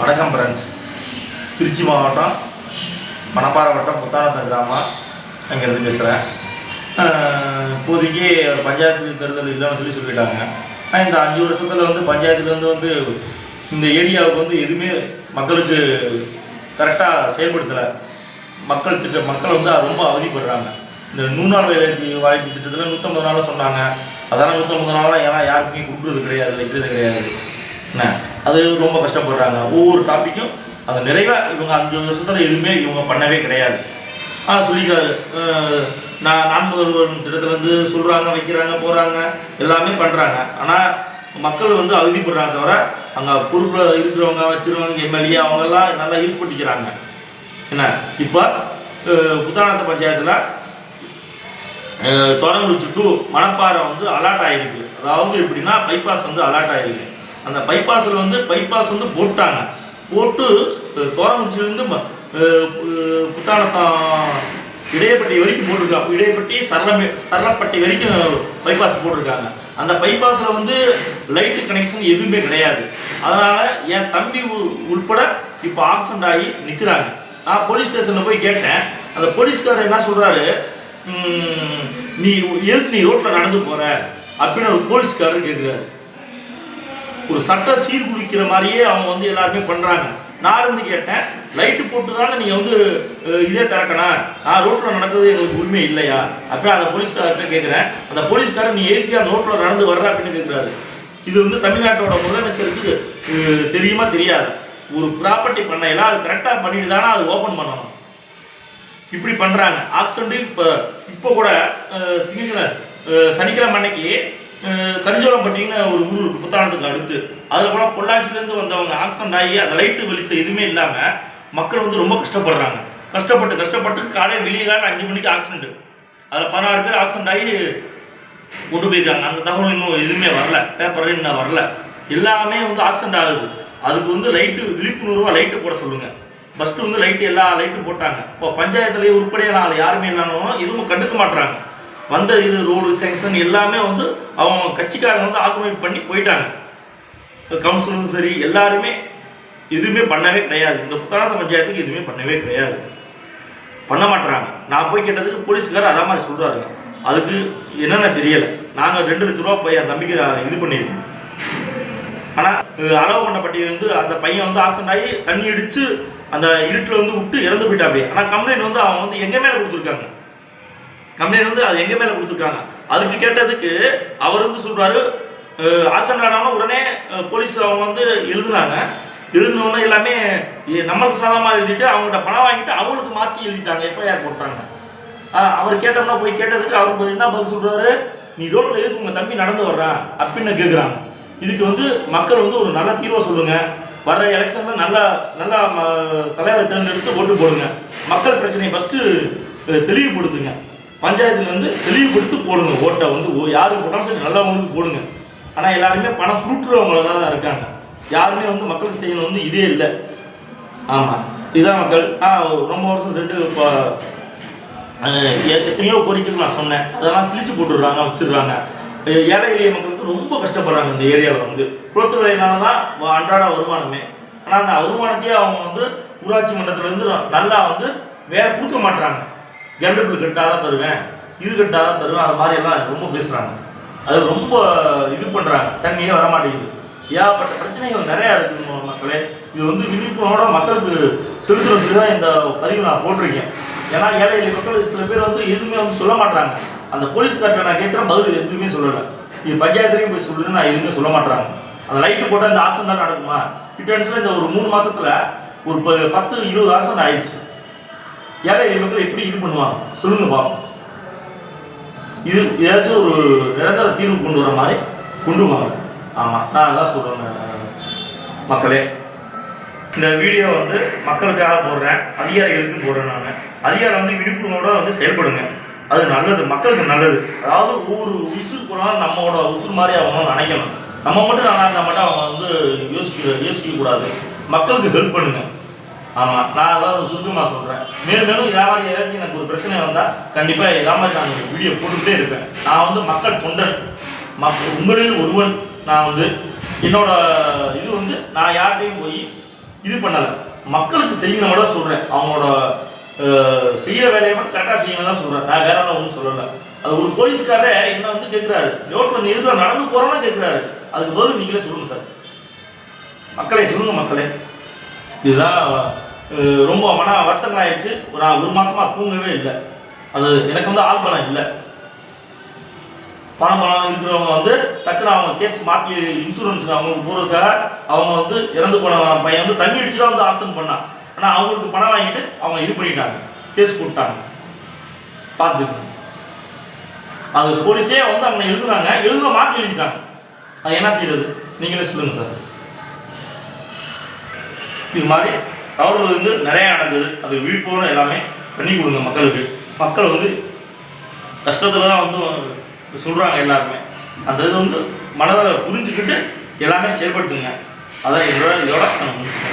வணக்கம் ஃப்ரெண்ட்ஸ். திருச்சி மாவட்டம் மணப்பாறை வட்டம் புத்தானத்தம் கிராமம் அங்கேருந்து பேசுகிறேன். இப்போதைக்கு பஞ்சாயத்து தேர்தல் இல்லைன்னு சொல்லிட்டாங்க. ஆனால் இந்த 5 வருஷத்தில் வந்து பஞ்சாயத்துலேருந்து வந்து இந்த ஏரியாவுக்கு வந்து எதுவுமே மக்களுக்கு கரெக்டாக செயல்படுத்தலை. மக்கள் வந்து ரொம்ப அவதிப்படுறாங்க. இந்த 100 நாள் வாய்ப்பு திட்டத்தில் 150 நாள் சொன்னாங்க. அதெல்லாம் 150 நாளாக ஏன்னா யாருக்குமே கொடுக்குறது கிடையாது, வைக்கிறது கிடையாது. என்ன அது ரொம்ப கஷ்டப்படுறாங்க. ஒவ்வொரு டாப்பிக்கும் அது நிறைவாக இவங்க 5 வருஷத்தில் எதுவுமே இவங்க பண்ணவே கிடையாது. நான் முதல்வர் திட்டத்துலேருந்து சொல்கிறாங்க, வைக்கிறாங்க, போகிறாங்க, எல்லாமே பண்ணுறாங்க. ஆனால் மக்கள் வந்து அவதிப்படுறாங்க தவிர அங்கே பொறுப்பில் இருக்கிறவங்க, வச்சுருவங்க, எம்எல்ஏ அவங்கெல்லாம் நல்லா யூஸ் பண்ணிக்கிறாங்க. என்ன இப்போ புத்தானத்த பஞ்சாயத்தில் தொடங்குறிச்சி டு மணப்பாறை வந்து அலாட் ஆகிருக்கு. அதாவது எப்படின்னா பைபாஸ் வந்து அலாட் ஆகிருக்கு. அந்த பைபாஸில் வந்து பைபாஸ் வந்து போட்டு தோரங்குறிச்சிலேருந்து புத்தானத்தம் இடையப்பட்டி வரைக்கும் போட்டிருக்காங்க. இடையப்பட்டி சரளப்பட்டி வரைக்கும் பைபாஸ் போட்டிருக்காங்க. அந்த பைபாஸில் வந்து லைட்டு கனெக்ஷன் எதுவுமே கிடையாது. அதனால் என் தம்பி உள்பட இப்போ ஆக்சிடென்ட் ஆகி நிற்கிறாங்க. நான் போலீஸ் ஸ்டேஷனில் போய் கேட்டேன். அந்த போலீஸ்காரர் என்ன சொல்கிறாரு, நீ ரோட்டில் நடந்து போகிற அப்படின்னு ஒரு போலீஸ்காரர் கேட்குறாரு. ஒரு சட்ட சீர்குலைக்கிற மாதிரியே அவங்க வந்து எல்லாருமே பண்ணுறாங்க. நான் இருந்து கேட்டேன், லைட்டு போட்டு தானே நீங்கள் வந்து இதே திறக்கணும், நான் ரோட்டில் நடக்கிறது எங்களுக்கு உரிமை இல்லையா அப்படி அந்த போலீஸ்கார்ட்ட கேட்குறேன். அந்த போலீஸ்காரர் நீ ஏற்கனவே ரோட்டில் நடந்து வர்ற அப்படின்னு கேட்குறாரு. இது வந்து தமிழ்நாட்டோட முதலமைச்சருக்கு தெரியுமா தெரியாது. ஒரு ப்ராப்பர்ட்டி பண்ணையில் அது கரெக்டாக பண்ணிட்டு தானே அது ஓப்பன் பண்ணணும். இப்படி பண்ணுறாங்க. ஆக்சிடென்ட்டு இப்போ கூட சனிக்கிழமை அன்னைக்கு கரிஞ்சோளம்பட்டின்னு ஒரு ஊர் இருக்குது புத்தானத்துக்கு அடுத்து. அதில் கூட பொள்ளாச்சிலேருந்து வந்தவங்க ஆக்சிடென்ட் ஆகி அந்த லைட்டு வெளிச்சம் எதுவுமே இல்லாமல் மக்கள் வந்து ரொம்ப கஷ்டப்படுறாங்க. கஷ்டப்பட்டு காலையில் வெளியே 5 மணிக்கு ஆக்சிடென்ட். அதில் 16 பேர் ஆக்சிடென்ட் ஆகி கொண்டு போயிருக்காங்க. அந்த தகவல் இன்னும் எதுவுமே வரல, பேப்பர் இன்னும் வரல. எல்லாமே வந்து ஆக்சிடென்ட் ஆகுது. அதுக்கு வந்து லைட்டு விழிப்புணர்வாக லைட்டு போட சொல்லுங்கள். ஃபஸ்ட்டு வந்து எல்லா லைட்டும் போட்டாங்க. இப்போ பஞ்சாயத்துலேயே உருப்படியாக அதை யாருமே இல்லைனாலும் எதுவும் கண்டுக்க மாட்டுறாங்க. வந்த ரோடு செக்ஷன் எல்லாமே வந்து அவங்க கட்சிக்காரங்க வந்து ஆக்குமைப் பண்ணி போயிட்டாங்க. கவுன்சிலரும் சரி எல்லாருமே எதுவுமே பண்ணவே கிடையாது. இந்த புத்தானத்த பஞ்சாயத்துக்கு எதுவுமே பண்ணவே கிடையாது, பண்ண மாட்டுறாங்க. நான் போய் கேட்டதுக்கு போலீஸ்காரர் அதே மாதிரி சொல்கிறாருங்க. அதுக்கு என்னென்ன தெரியலை. நாங்கள் 2 லட்ச ரூபா போய் அந்த தம்பிக்கு இது பண்ணியிருக்கோம். ஆனால் அளவு பண்ணப்பட்டியிலேருந்து அந்த பையன் வந்து ஆக்சிடென்ட் ஆகி தண்ணி அடித்து அந்த இருட்டில் வந்து விட்டு இறந்து போயிட்டாப்பே. ஆனால் கம்ப்ளைண்ட் வந்து அவன் வந்து எங்கள் மேலே கொடுத்துருக்காங்க. அது எங்கள் மேலே கொடுத்துருக்காங்க. அதுக்கு கேட்டதுக்கு அவர் வந்து சொல்கிறாரு, ஆக்சிடென்ட் ஆனவங்க உடனே போலீஸ் அவங்க வந்து எழுதுனோடனே எல்லாமே நம்மளுக்கு சாதமாக எழுதிட்டு அவங்கள்ட்ட பணம் வாங்கிட்டு அவங்களுக்கு மாற்றி எழுதிட்டாங்க, எஃப்ஐஆர் போட்டாங்க. அவர் கேட்டோம்னா போய் கேட்டதுக்கு அவருக்கு என்ன பதில் சொல்கிறாரு, நீ ரோட்டில் எதுக்கு உங்கள் தம்பி நடந்து வர்றான் அப்படின்னு கேட்குறாங்க. இதுக்கு வந்து மக்கள் வந்து ஒரு நல்ல தீர்வை சொல்லுங்கள். வர்ற எலெக்ஷனில் நல்லா தலைவரை தேர்ந்தெடுத்து ஓட்டு போடுங்க. மக்கள் பிரச்சனையை ஃபஸ்ட்டு தெளிவுபடுத்துங்க. பஞ்சாயத்தில் வந்து தெளிவுபடுத்தி போடுங்க. ஓட்டை வந்து யாருக்கு போட்டாலும் சரி நல்லவங்களுக்கு போடுங்க. ஆனால் எல்லாருமே பணம் சுருட்டுறவங்கள தான் இருக்காங்க. யாருமே வந்து மக்களுக்கு செய்யணும் வந்து இதே இல்லை. ஆமாம், இதுதான் மக்கள். ரொம்ப வருஷம் சென்று இப்போ எத்தனையோ கோரிக்கைகள் நான் சொன்னேன். அதெல்லாம் கிழிச்சு போட்டுடுறாங்க, வச்சிடுறாங்க. ஏழை எளிய மக்களுக்கு ரொம்ப கஷ்டப்படுறாங்க. இந்த ஏரியாவில் வந்து குளத்து வேலையினால தான் அன்றாட வருமானமே. ஆனால் அந்த வருமானத்தையே அவங்க வந்து ஊராட்சி மன்றத்திலேருந்து நல்லா வந்து வேற கொடுக்க மாட்டுறாங்க. கரண்ட் பில் கட்டாதான் தருவேன், இது கட்டாதான் தருவேன், அது மாதிரி எல்லாம் ரொம்ப பேசுகிறாங்க. அது ரொம்ப இது பண்ணுறாங்க. தண்ணியே வரமாட்டேங்குது. ஏகப்பட்ட பிரச்சனைகள் நிறையா இருக்குது மக்களே. இது வந்து விழிப்புணர்வோட மக்களுக்கு செலுத்துற சொல்லி தான் இந்த பதிவு நான் போட்டிருக்கேன். ஏன்னா ஏழை எளிய மக்கள் சில பேர் வந்து எதுவுமே வந்து சொல்ல மாட்டாங்க. அந்த போலீஸ்கார்ட்ட நான் கேட்குற பதில் எதுவுமே சொல்லலை. இது பஞ்சாயத்துலேயும் போய் சொல்லுதுன்னு நான் எதுவுமே சொல்ல மாட்டாங்க. அந்த லைட்டு போட்டால் இந்த ஆக்சிடென்ட் தான் நடக்குமா? கிட்டன்ஸில் இந்த ஒரு 3 மாதத்தில் ஒரு 10-20 ஆக்சிடென்ட் ஆயிடுச்சு. ஏழை எளிய மக்கள் எப்படி இது பண்ணுவாங்க சொல்லுங்க பாப்போம். இது ஏதாச்சும் ஒரு நிரந்தர தீர்வு கொண்டு வர மாதிரி கொண்டு வாங்க. ஆமாம், நான் அதான் சொல்கிறேன் மக்களே. இந்த வீடியோ வந்து மக்களுக்காக போடுறேன், அதிகாரிகளுக்கும் போடுறேன். நான் அதிகாரம் வந்து விழிப்புணர்வோட வந்து செயல்படுங்க. அது நல்லது, மக்களுக்கு நல்லது. அதாவது ஒவ்வொரு உசுறு போனாலும் நம்மளோட உசுறு மாதிரி அவங்க நினைக்கணும். நம்ம மட்டும் நல்லா இருந்தால் மட்டும் அவங்க வந்து யோசிக்கக்கூடாது. மக்களுக்கு ஹெல்ப் பண்ணுங்க. ஆமாம், நான் அதாவது சுருக்கமாக சொல்கிறேன். மேலும் இதே மாதிரி ஏதாச்சும் எனக்கு ஒரு பிரச்சனை வந்தால் கண்டிப்பாக இதே மாதிரி நான் வீடியோ போட்டுக்கிட்டே இருப்பேன். நான் வந்து மக்கள் தொண்டன், உங்களில் ஒருவன். நான் வந்து என்னோட இது வந்து நான் யார்கிட்டையும் போய் இது பண்ணலை. மக்களுக்கு செய்யணும் மட்டும் சொல்கிறேன். அவங்களோட செய்கிற வேலையை மட்டும் கரெக்டாக செய்யணும் தான் சொல்கிறேன். நான் வேற ஒன்றும் சொல்லலை. அது ஒரு போலீஸ்காரே என்ன வந்து கேட்குறாரு, ரோட்டில் நீ எதுவும் நடந்து போகிறோன்னு கேட்குறாரு. அதுக்கு பதில் நீங்களே சொல்லுங்கள் சார். மக்களே சொல்லுங்கள் மக்களே. இதுதான் ரொம்ப மன வருத்தங்கள் ஆயிடுச்சு. ஒரு மாதமாக தூங்கவே இல்லை. அது எனக்கு வந்து ஆள் பலம் இல்லை. பணம் இருக்கிறவங்க வந்து டக்குன்னு அவங்க கேஸ் மாற்றி இன்சூரன்ஸ் அவங்களுக்கு போகிறதுக்காக அவங்க வந்து இறந்து போன பையன் வந்து தண்ணி அடிச்சு தான் வந்து ஆக்ஷன் பண்ணான். ஆனால் அவங்களுக்கு பணம் வாங்கிட்டு அவங்க இது பண்ணிட்டாங்க, கேஸ் போட்டாங்க. பார்த்துக்கணும். அது போலீஸே வந்து அவங்க எழுதுன மாற்றி எழுதிட்டாங்க. அது என்ன செய்யறது நீங்களே சொல்லுங்கள் சார். இது மாதிரி தவறுகள் வந்து நிறையா நடந்தது. அது விழிப்புணர்வு எல்லாமே பண்ணி கொடுங்க மக்களுக்கு. மக்கள் வந்து கஷ்டத்தில் தான் வந்து சொல்கிறாங்க எல்லாருமே. அந்த இது வந்து மனதை புரிஞ்சுக்கிட்டு எல்லாமே செயல்படுத்துங்க. அதான் இதோட நான் முடிச்சுக்கிறேன்.